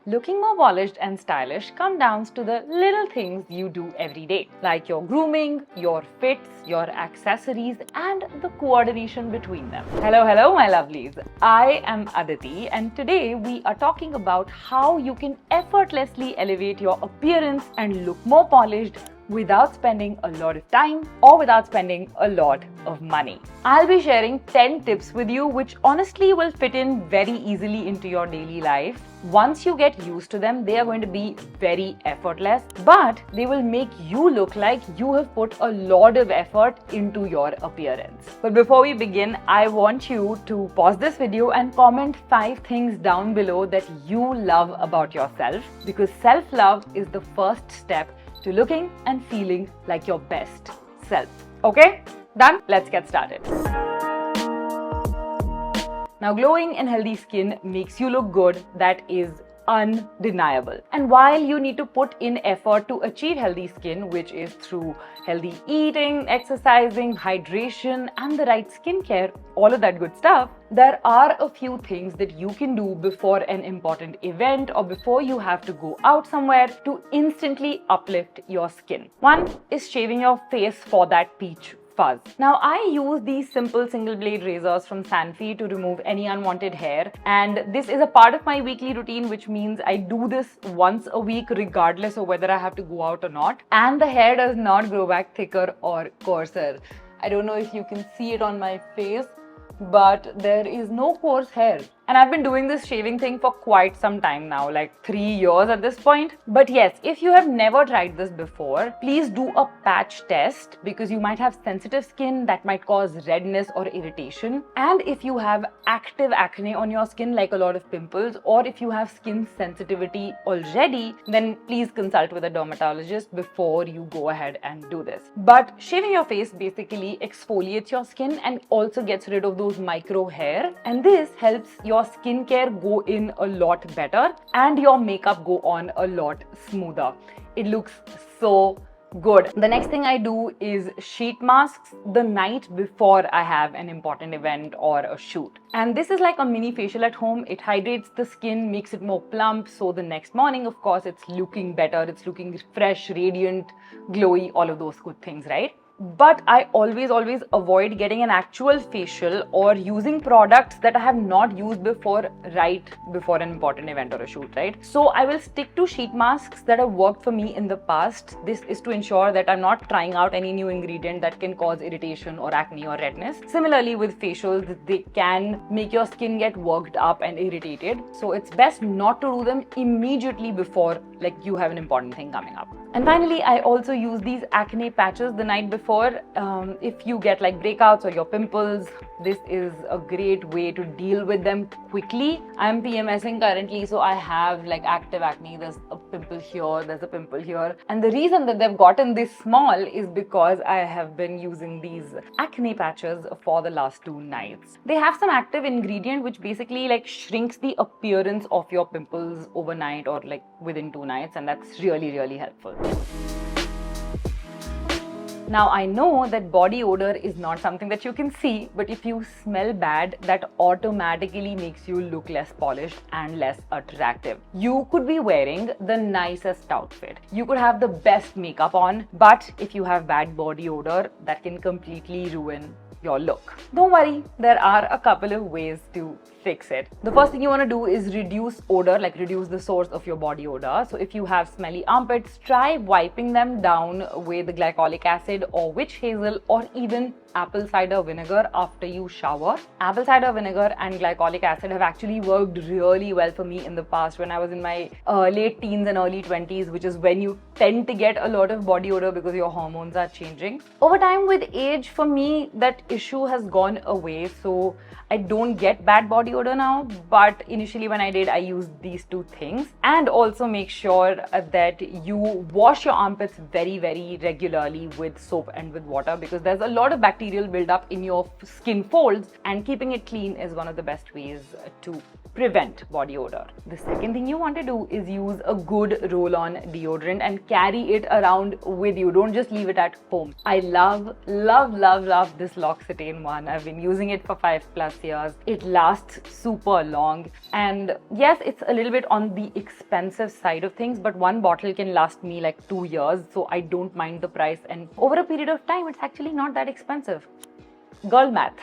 Looking more polished and stylish comes down to the little things you do every day, like your grooming, your fits, your accessories, and the coordination between them. Hello, my lovelies. I am Adete, and today we are talking about how you can effortlessly elevate your appearance and look more polished without spending a lot of time or without spending a lot of money. I'll be sharing 10 tips with you which honestly will fit in very easily into your daily life. Once you get used to them, they are going to be very effortless, but they will make you look like you have put a lot of effort into your appearance. But before we begin, I want you to pause this video and comment 5 things down below that you love about yourself, because self-love is the first step to looking and feeling like your best self. Okay? Done? Let's get started. Now, glowing and healthy skin makes you look good. That is undeniable. And while you need to put in effort to achieve healthy skin, which is through healthy eating, exercising, hydration, and the right skincare, all of that good stuff, there are a few things that you can do before an important event or before you have to go out somewhere to instantly uplift your skin. One is shaving your face for that peach fuzz. Now, I use these simple single blade razors from Sanfi to remove any unwanted hair, and this is a part of my weekly routine, which means I do this once a week regardless of whether I have to go out or not, and the hair does not grow back thicker or coarser. I don't know if you can see it on my face, but there is no coarse hair. And I've been doing this shaving thing for quite some time now, like 3 years at this point. But yes, if you have never tried this before, please do a patch test, because you might have sensitive skin that might cause redness or irritation. And if you have active acne on your skin, like a lot of pimples, or if you have skin sensitivity already, then please consult with a dermatologist before you go ahead and do this. But shaving your face basically exfoliates your skin and also gets rid of those micro hair. And this helps your skincare go in a lot better and your makeup go on a lot smoother. It looks so good. The next thing I do is sheet masks the night before I have an important event or a shoot. And this is like a mini facial at home. It hydrates the skin, makes it more plump, so the next morning, of course, it's looking better. It's looking fresh, radiant, glowy, all of those good things, right? But I always avoid getting an actual facial or using products that I have not used before right before an important event or a shoot, right? So I will stick to sheet masks that have worked for me in the past. This is to ensure that I'm not trying out any new ingredient that can cause irritation or acne or redness. Similarly with facials, they can make your skin get worked up and irritated. So it's best not to do them immediately before like you have an important thing coming up. And finally, I also use these acne patches the night before. If you get like breakouts or your pimples, this is a great way to deal with them quickly. I'm PMSing currently, so I have like active acne. There's a pimple here, there's a pimple here. And the reason that they've gotten this small is because I have been using these acne patches for the last 2 nights. They have some active ingredient which basically like shrinks the appearance of your pimples overnight or like within 2 nights, and that's really helpful. Now, I know that body odor is not something that you can see, but if you smell bad, that automatically makes you look less polished and less attractive. You could be wearing the nicest outfit. You could have the best makeup on, but if you have bad body odor, that can completely ruin your look. Don't worry, there are a couple of ways to fix it. The first thing you want to do is reduce odor, like reduce the source of your body odor. So if you have smelly armpits, try wiping them down with glycolic acid or witch hazel or even apple cider vinegar after you shower. Apple cider vinegar and glycolic acid have actually worked really well for me in the past when I was in my late teens and early 20s, which is when you tend to get a lot of body odor because your hormones are changing. Over time with age, for me, that issue has gone away, so I don't get bad body odor now, but initially when I did, I used these 2 things. And also make sure that you wash your armpits very regularly with soap and with water, because there's a lot of bacterial buildup in your skin folds, and keeping it clean is one of the best ways to prevent body odor. The second thing you want to do is use a good roll-on deodorant and carry it around with you. Don't just leave it at home. I love this L'Occitane one. I've been using it for 5+ years. It lasts super long, and yes, it's a little bit on the expensive side of things, but one bottle can last me like 2 years, so I don't mind the price, and over a period of time it's actually not that expensive. Girl math.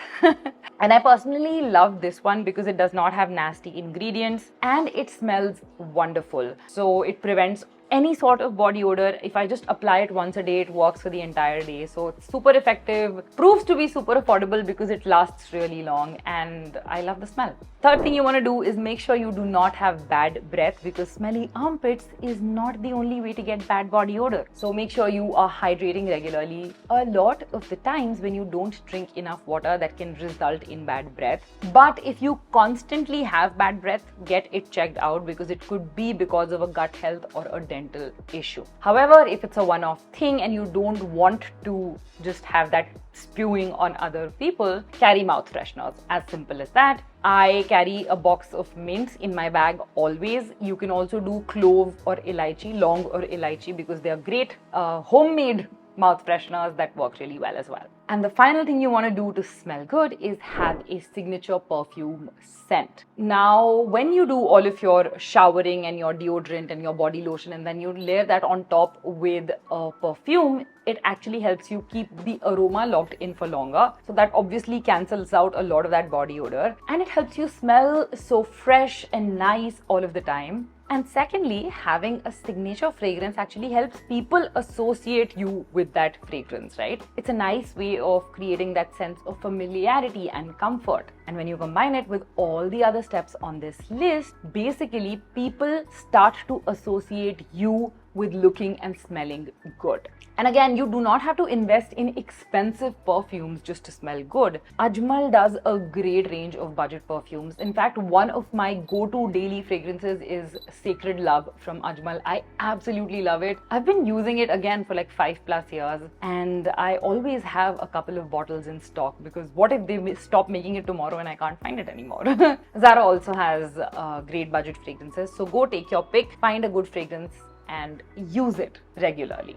And I personally love this one because it does not have nasty ingredients and it smells wonderful. So it prevents any sort of body odor. If I just apply it once a day, it works for the entire day. So it's super effective, proves to be super affordable because it lasts really long, and I love the smell. Third thing you want to do is make sure you do not have bad breath, because smelly armpits is not the only way to get bad body odor. So make sure you are hydrating regularly. A lot of the times when you don't drink enough water, that can result in bad breath. But if you constantly have bad breath, get it checked out, because it could be because of a gut health or a dental issue. However, if it's a one-off thing and you don't want to just have that spewing on other people, carry mouth fresheners. As simple as that. I carry a box of mints in my bag always. You can also do clove or elaichi, long or elaichi, because they are great homemade mouth fresheners that work really well as well. And the final thing you want to do to smell good is have a signature perfume scent. Now, when you do all of your showering and your deodorant and your body lotion, and then you layer that on top with a perfume, it actually helps you keep the aroma locked in for longer. So that obviously cancels out a lot of that body odor, and it helps you smell so fresh and nice all of the time. And secondly, having a signature fragrance actually helps people associate you with that fragrance, right? It's a nice way of creating that sense of familiarity and comfort. And when you combine it with all the other steps on this list, basically people start to associate you with looking and smelling good. And again, you do not have to invest in expensive perfumes just to smell good. Ajmal does a great range of budget perfumes. In fact, one of my go-to daily fragrances is Sacred Love from Ajmal. I absolutely love it. I've been using it again for like 5+ years, and I always have a couple of bottles in stock, because what if they stop making it tomorrow and I can't find it anymore? Zara also has great budget fragrances, so go take your pick, find a good fragrance and use it regularly.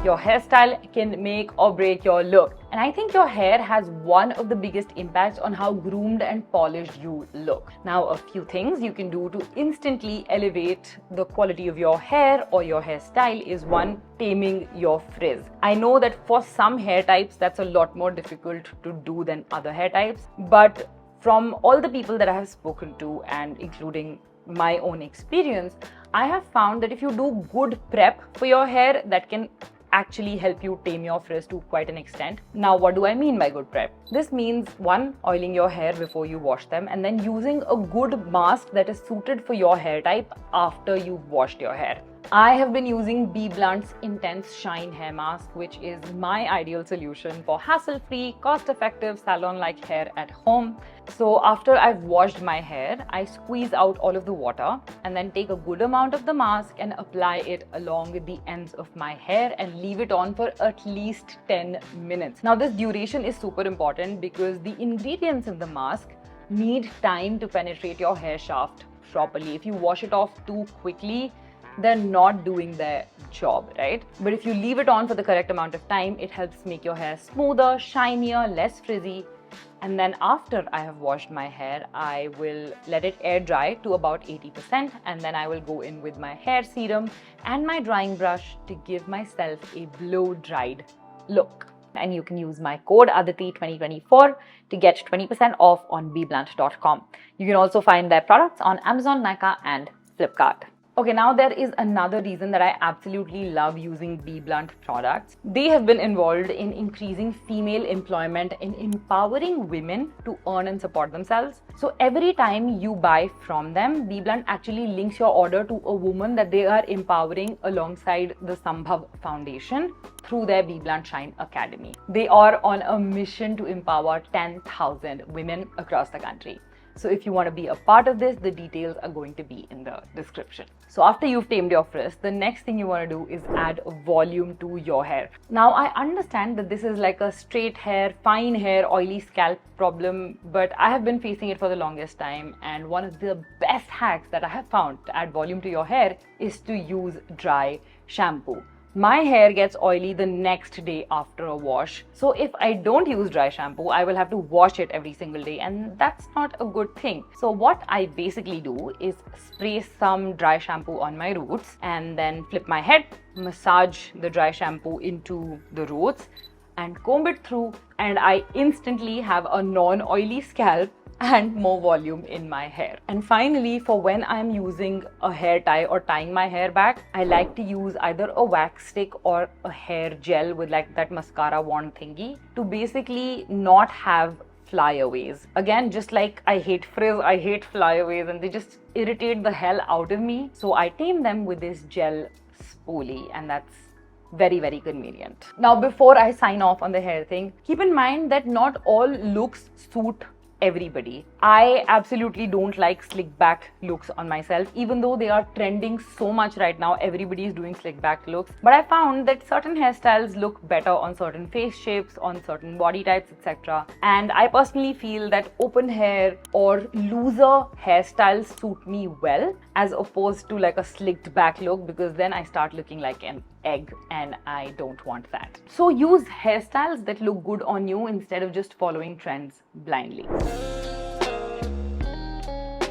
Your hairstyle can make or break your look. And I think your hair has one of the biggest impacts on how groomed and polished you look. Now, a few things you can do to instantly elevate the quality of your hair or your hairstyle is one, taming your frizz. I know that for some hair types, that's a lot more difficult to do than other hair types. But from all the people that I have spoken to, and including my own experience, I have found that if you do good prep for your hair, that can actually help you tame your frizz to quite an extent. Now, what do I mean by good prep? This means one, oiling your hair before you wash them, and then using a good mask that is suited for your hair type after you've washed your hair. I have been using Bblunt's Intense Shine Hair Mask, which is my ideal solution for hassle-free, cost-effective salon-like hair at home. So after I've washed my hair, I squeeze out all of the water and then take a good amount of the mask and apply it along with the ends of my hair and leave it on for at least 10 minutes. Now, this duration is super important because the ingredients in the mask need time to penetrate your hair shaft properly. If you wash it off too quickly, they're not doing their job, right? But if you leave it on for the correct amount of time, it helps make your hair smoother, shinier, less frizzy. And then after I have washed my hair, I will let it air dry to about 80%, and then I will go in with my hair serum and my drying brush to give myself a blow-dried look. And you can use my code Adete 2024 to get 20% off on Bblunt.com. You can also find their products on Amazon, Nykaa and Flipkart. Okay, now there is another reason that I absolutely love using Bblunt products. They have been involved in increasing female employment and empowering women to earn and support themselves. So every time you buy from them, Bblunt actually links your order to a woman that they are empowering alongside the Sambhav Foundation through their Bblunt Shine Academy. They are on a mission to empower 10,000 women across the country. So if you want to be a part of this, the details are going to be in the description. So after you've tamed your frizz, the next thing you want to do is add volume to your hair. Now I understand that this is like a straight hair, fine hair, oily scalp problem, but I have been facing it for the longest time, and one of the best hacks that I have found to add volume to your hair is to use dry shampoo. My hair gets oily the next day after a wash. So if I don't use dry shampoo, I will have to wash it every single day, and that's not a good thing. So what I basically do is spray some dry shampoo on my roots and then flip my head, massage the dry shampoo into the roots and comb it through, and I instantly have a non-oily scalp and more volume in my hair. And finally, for when I'm using a hair tie or tying my hair back, I like to use either a wax stick or a hair gel with like that mascara wand thingy to basically not have flyaways. Again, just like I hate frizz, I hate flyaways, and they just irritate the hell out of me. So I tame them with this gel spoolie, and that's very, very convenient. Now, before I sign off on the hair thing, keep in mind that not all looks suit everybody. I absolutely don't like slick back looks on myself, even though they are trending so much right now. Everybody is doing slick back looks, but I found that certain hairstyles look better on certain face shapes, on certain body types, etc. And I personally feel that open hair or looser hairstyles suit me well, as opposed to like a slicked back look, because then I start looking like an egg, and I don't want that. So use hairstyles that look good on you instead of just following trends blindly.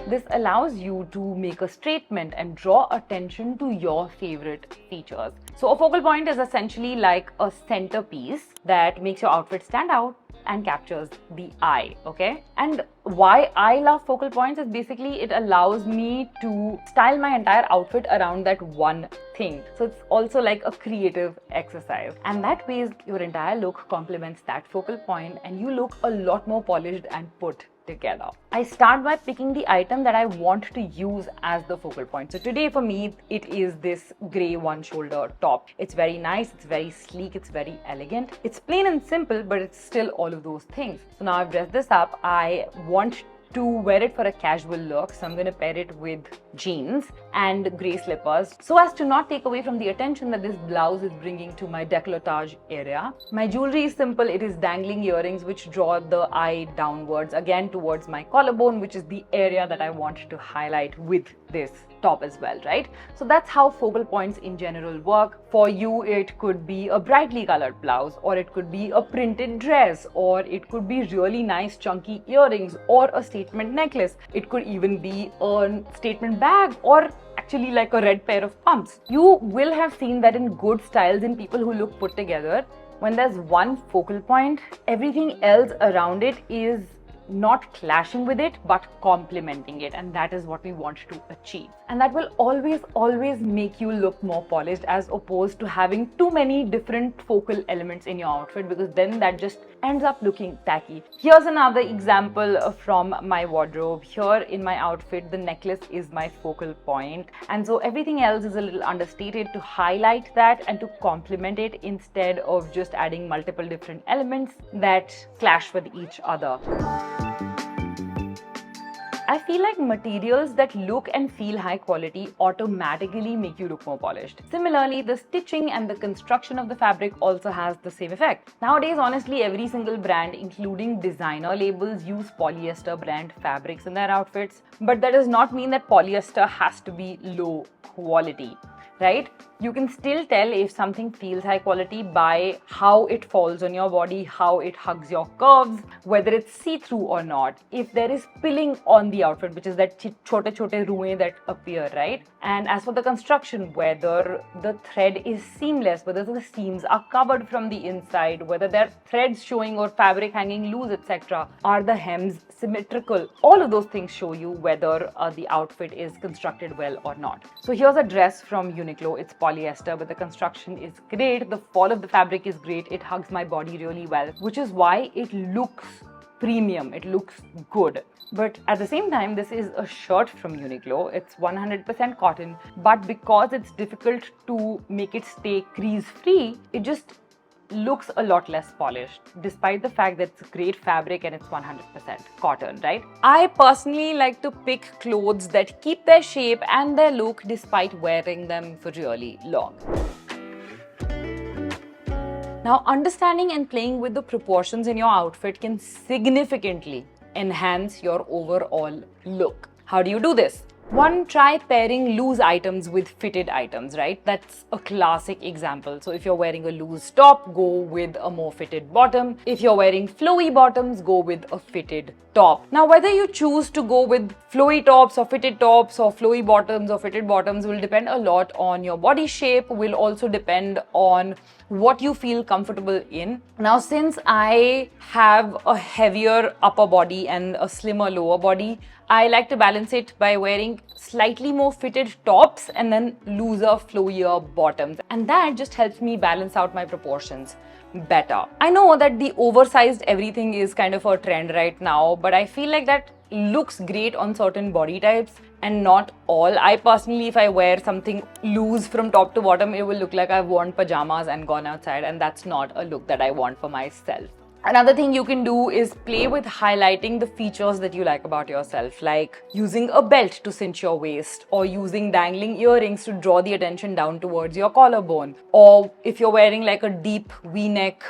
This allows you to make a statement and draw attention to your favorite features. So a focal point is essentially like a centerpiece that makes your outfit stand out and captures the eye, okay? And why I love focal points is basically it allows me to style my entire outfit around that one thing. So it's also like a creative exercise. And that way your entire look complements that focal point and you look a lot more polished and put together. I start by picking the item that I want to use as the focal point. So today for me, it is this gray one shoulder top. It's very nice, it's very sleek, it's very elegant. It's plain and simple, but it's still all of those things. So now I've dressed this up. I want to wear it for a casual look, so I'm going to pair it with jeans and grey slippers so as to not take away from the attention that this blouse is bringing to my décolletage area. My jewelry is simple. It is dangling earrings which draw the eye downwards, again towards my collarbone, which is the area that I want to highlight with this top as well, right? So that's how focal points in general work. For you, it could be a brightly colored blouse, or it could be a printed dress, or it could be really nice chunky earrings, or a statement necklace. It could even be a statement bag, or actually like a red pair of pumps. You will have seen that in good styles, in people who look put together, when there's one focal point, everything else around it is not clashing with it but complementing it, and that is what we want to achieve. And that will always make you look more polished, as opposed to having too many different focal elements in your outfit, because then that just ends up looking tacky. Here's another example from my wardrobe. Here in my outfit, the necklace is my focal point, and so everything else is a little understated to highlight that and to complement it, instead of just adding multiple different elements that clash with each other. I feel like materials that look and feel high quality automatically make you look more polished. Similarly, the stitching and the construction of the fabric also has the same effect. Nowadays, honestly, every single brand, including designer labels, use polyester brand fabrics in their outfits. But that does not mean that polyester has to be low quality, right? You can still tell if something feels high quality by how it falls on your body, how it hugs your curves, whether it's see-through or not, if there is pilling on the outfit, which is that chote ruin that appear, right? And as for the construction, whether the thread is seamless, whether the seams are covered from the inside, whether there are threads showing or fabric hanging loose, etc. Are the hems symmetrical? All of those things show you whether the outfit is constructed well or not. So here's a dress from Uniqlo. It's polyester, but the construction is great. The fall of the fabric is great. It hugs my body really well, which is why it looks premium. It looks good. But at the same time, this is a shirt from Uniqlo. It's 100% cotton, but because it's difficult to make it stay crease free, it just looks a lot less polished, despite the fact that it's great fabric and it's 100% cotton, right? I personally like to pick clothes that keep their shape and their look despite wearing them for really long. Now, understanding and playing with the proportions in your outfit can significantly enhance your overall look. How do you do this? One, try pairing loose items with fitted items, right? That's a classic example. So if you're wearing a loose top, go with a more fitted bottom. If you're wearing flowy bottoms, go with a fitted top. Now, whether you choose to go with flowy tops or flowy bottoms or fitted bottoms will depend a lot on your body shape, will also depend on what you feel comfortable in. Now, since I have a heavier upper body and a slimmer lower body, I like to balance it by wearing slightly more fitted tops and then looser, flowier bottoms. And that just helps me balance out my proportions better. I know that the oversized everything is kind of a trend right now, but I feel like that looks great on certain body types and not all. I personally, if I wear something loose from top to bottom, it will look like I've worn pajamas and gone outside, and that's not a look that I want for myself. Another thing you can do is play with highlighting the features that you like about yourself, like using a belt to cinch your waist, or using dangling earrings to draw the attention down towards your collarbone. Or if you're wearing like a deep V-neck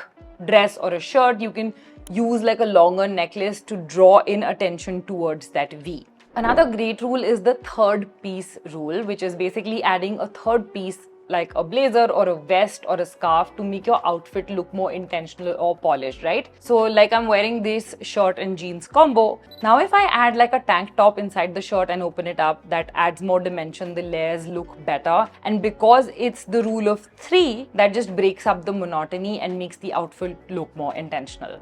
dress or a shirt, you can use like a longer necklace to draw in attention towards that V. Another great rule is the third piece rule, which is basically adding a third piece like a blazer or a vest or a scarf to make your outfit look more intentional or polished, right? So like I'm wearing this shirt and jeans combo. Now if I add like a tank top inside the shirt and open it up, that adds more dimension, the layers look better. And because it's the rule of 3, that just breaks up the monotony and makes the outfit look more intentional.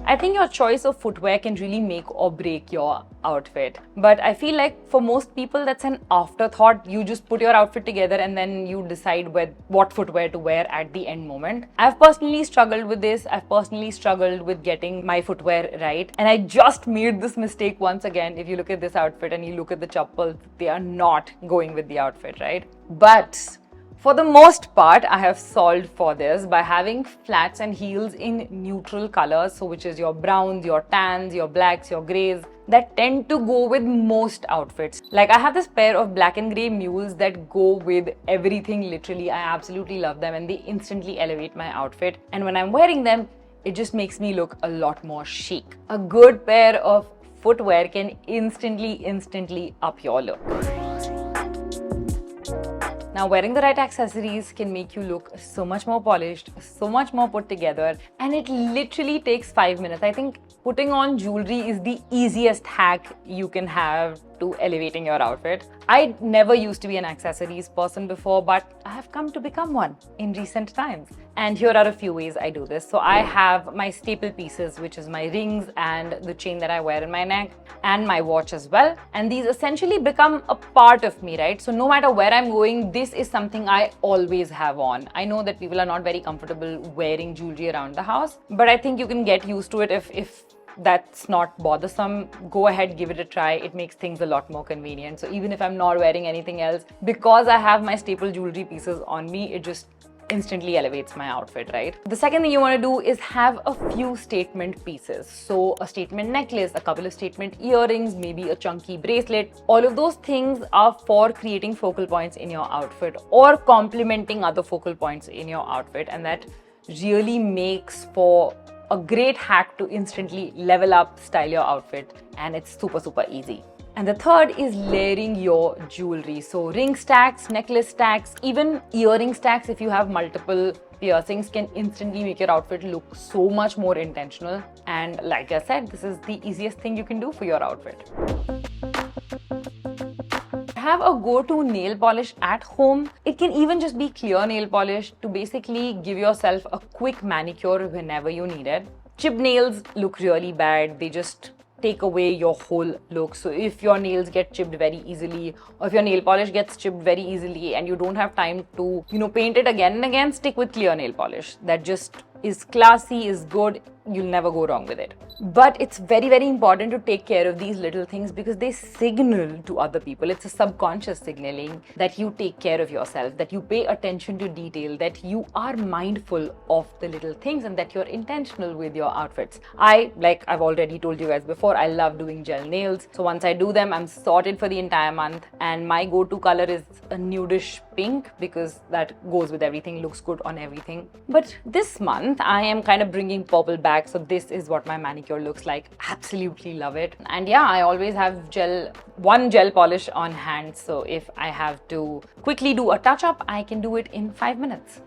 I think your choice of footwear can really make or break your outfit. But I feel like for most people, that's an afterthought. You just put your outfit together and then you decide what footwear to wear at the end moment. I've personally struggled with this. I've personally struggled with getting my footwear right. And I just made this mistake once again. If you look at this outfit and you look at the chappals, they are not going with the outfit, right? But for the most part, I have solved for this by having flats and heels in neutral colors, so which is your browns, your tans, your blacks, your grays, that tend to go with most outfits. Like I have this pair of black and grey mules that go with everything literally. I absolutely love them and they instantly elevate my outfit. And when I'm wearing them, it just makes me look a lot more chic. A good pair of footwear can instantly up your look. Now, wearing the right accessories can make you look so much more polished, so much more put together, and it literally takes 5 minutes. I think putting on jewelry is the easiest hack you can have to elevating your outfit. I never used to be an accessories person before, but I have come to become one in recent times. And here are a few ways I do this. So I have my staple pieces, which is my rings and the chain that I wear in my neck and my watch as well. And these essentially become a part of me, right? So no matter where I'm going, this is something I always have on. I know that people are not very comfortable wearing jewelry around the house, but I think you can get used to it if that's not bothersome. Go ahead, give it a try. It makes things a lot more convenient. So even if I'm not wearing anything else, because I have my staple jewelry pieces on me, it just instantly elevates my outfit, right? The second thing you want to do is have a few statement pieces. So a statement necklace, a couple of statement earrings, maybe a chunky bracelet. All of those things are for creating focal points in your outfit or complementing other focal points in your outfit, and that really makes for a great hack to instantly level up, style your outfit, and it's super easy. And the third is layering your jewelry. So ring stacks, necklace stacks, even earring stacks, if you have multiple piercings, can instantly make your outfit look so much more intentional. And like I said, this is the easiest thing you can do for your outfit. Have a go-to nail polish at home. It can even just be clear nail polish to basically give yourself a quick manicure whenever you need it. Chipped nails look really bad. They just take away your whole look. So if your nails get chipped very easily, or if your nail polish gets chipped very easily and you don't have time to, paint it again and again, stick with clear nail polish. That just is classy, is good, you'll never go wrong with it. But it's very, very important to take care of these little things because they signal to other people. It's a subconscious signaling that you take care of yourself, that you pay attention to detail, that you are mindful of the little things, and that you're intentional with your outfits. Like I've already told you guys before, I love doing gel nails. So once I do them, I'm sorted for the entire month. And my go-to color is a nudish pink because that goes with everything, looks good on everything. But this month, I am kind of bringing purple back. So this is what my manicure looks like. Absolutely love it. And yeah, I always have one gel polish on hand. So if I have to quickly do a touch-up, I can do it in 5 minutes.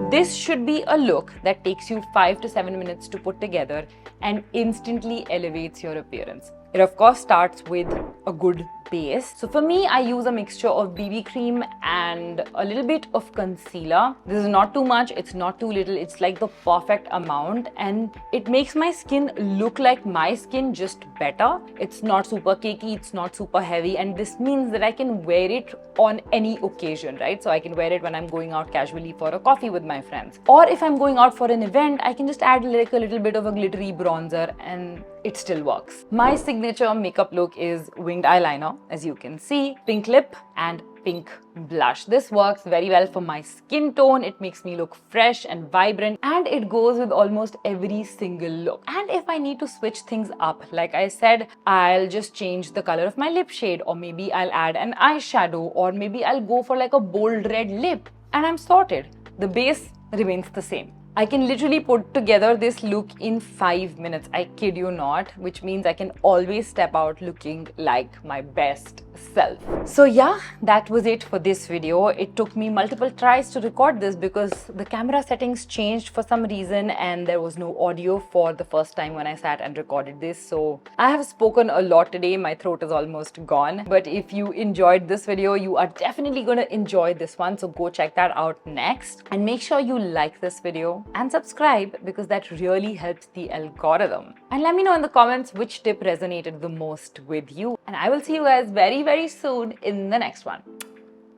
This should be a look that takes you 5 to 7 minutes to put together and instantly elevates your appearance. It of course starts with a good base. So for me, I use a mixture of BB cream and a little bit of concealer. This is not too much, it's not too little, it's like the perfect amount, and it makes my skin look like my skin, just better. It's not super cakey, it's not super heavy, and this means that I can wear it on any occasion, right? So I can wear it when I'm going out casually for a coffee with my friends. Or if I'm going out for an event, I can just add like a little bit of a glittery bronzer and it still works. My signature makeup look is winged eyeliner, as you can see, pink lip and pink blush. This works very well for my skin tone. It makes me look fresh and vibrant, and it goes with almost every single look. And if I need to switch things up, like I said, I'll just change the color of my lip shade, or maybe I'll add an eyeshadow, or maybe I'll go for like a bold red lip, and I'm sorted. The base remains the same. I can literally put together this look in 5 minutes. I kid you not, which means I can always step out looking like my best self. So yeah, that was it for this video. It took me multiple tries to record this because the camera settings changed for some reason and there was no audio for the first time when I sat and recorded this. So I have spoken a lot today. My throat is almost gone. But if you enjoyed this video, you are definitely going to enjoy this one. So go check that out next. And make sure you like this video and subscribe because that really helps the algorithm. And let me know in the comments which tip resonated the most with you. And I will see you guys very, very soon in the next one.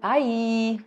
Bye!